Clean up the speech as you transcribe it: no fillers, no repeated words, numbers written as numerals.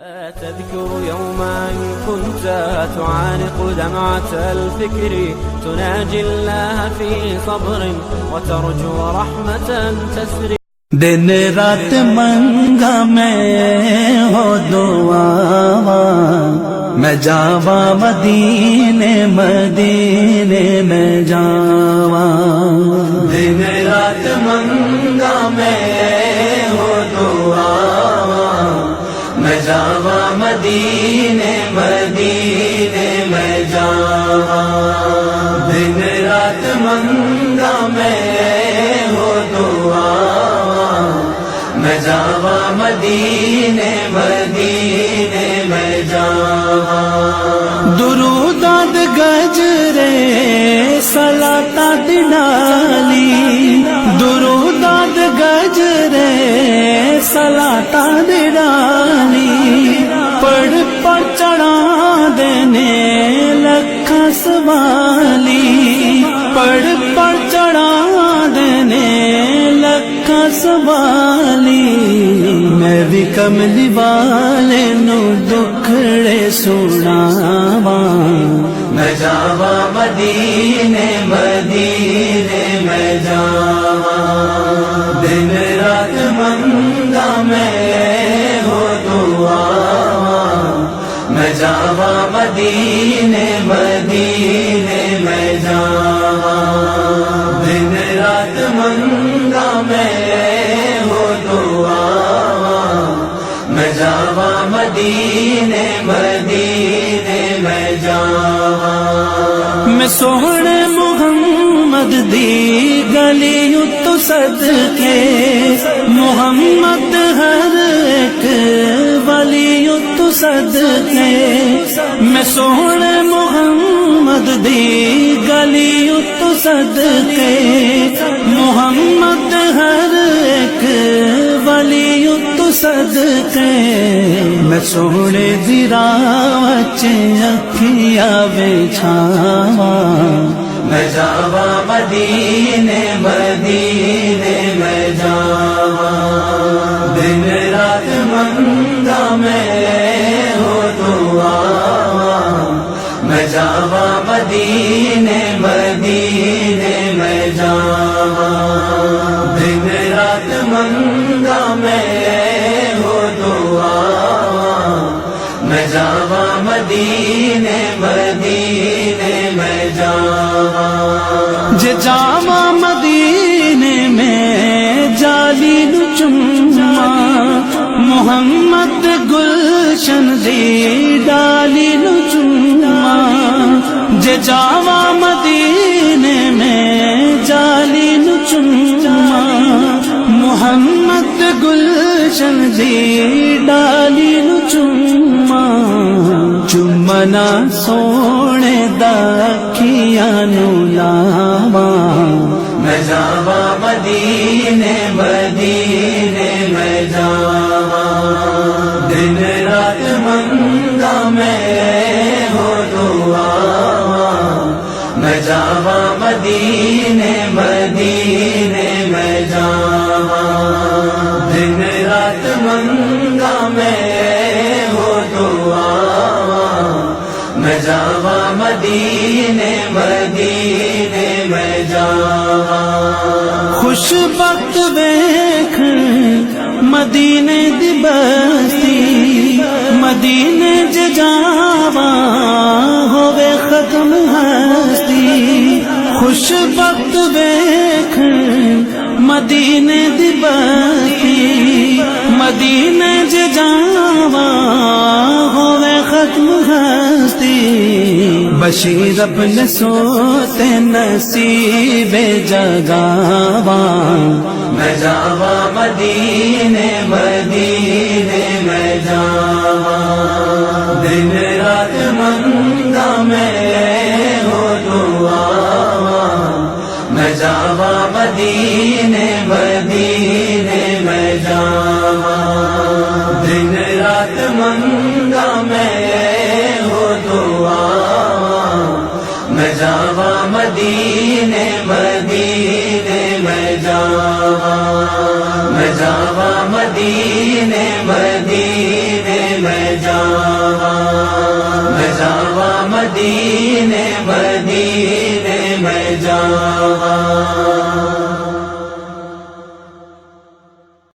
تذكر يوما كنت تعانق دمعة الفكر تناجي الله في صبر وترجو رحمة تسري دن رات منگا میں ہو دعاواں میں جاواں مدینے مدینے میں جاواں دن رات منگا میں ہو دعاواں میں جاواں مدینے مدینے میں جاواں دن رات منگا میں ہو دعاواں میں جاواں مدینے مدینے میں جاواں درود گجرے صلاۃ ڈالی درود گجرے صلاۃ ڈالی پڑھ پڑھ چڑھا دینے لکھاں سوالی پڑھ پڑھ چڑھا دینے لکھاں سوالی میں بھی کملی والے نو دکھڑے سناواں میں جاواں مدینے مدینے میں جاواں دن رات منگا میں ہو دعاواں میں جاواں مدینے مدینے میں جاواں دن رات منگا میں ہو دعاواں میں جاواں مدینے مدینے میں جاواں میں سوہنے محمد دی گلی تو صدقے محمد ہر ایک ولی تو صدقے میں سوہنے محمد دی گلی تو صدقے محمد ہر ایک ولی تو صدقے میں سونے دی راہ وچ اکھیاں بچھاواں میں جاواں مدینے مدینے میں جاواں دن رات منگا میں ہو دعاواں میں جاواں مدینے مدینے میں جاواں دن رات منگا میں ہو دعاواں میں جاواں مدینے مدینے میں جاواں جے جاواں مدینے میں جالی نو چما محمد گلشن دی ڈالی نو چما جے جاواں مدینے میں جالی نو چما محمد گلشن دی ڈالی نو چما چمنا سونے دا اکھیاں نو لاواں میں جاواں مدینے مدینے میں جاواں دن رات منگا میں ہو دعاواں میں جاواں مدینے مدینے میں جاواں دن رات منگا میں ہو دعاواں میں جاواں مدینے مدینے میں جاواں خوش بخت ویکھ مدینے دی بستی مدینے جے جاواں ہووے ختم ہستی خوش بخت ویکھ مدینے دی بستی مدینے جے جاواں ہووے ختم ہستی بشیر اپنے سوتے نصیب جگاواں میں جاواں مدینے مدینے میں جاواں دن رات منگا میں ہو دعاواں میں جاواں مدینے مدینے میں جاواں دن رات منگا میں ہو دعاواں میں جاواں مدینے مدینے میں جاواں میں جاواں مدینے مدینے میں مدینے مدینے میں جاواں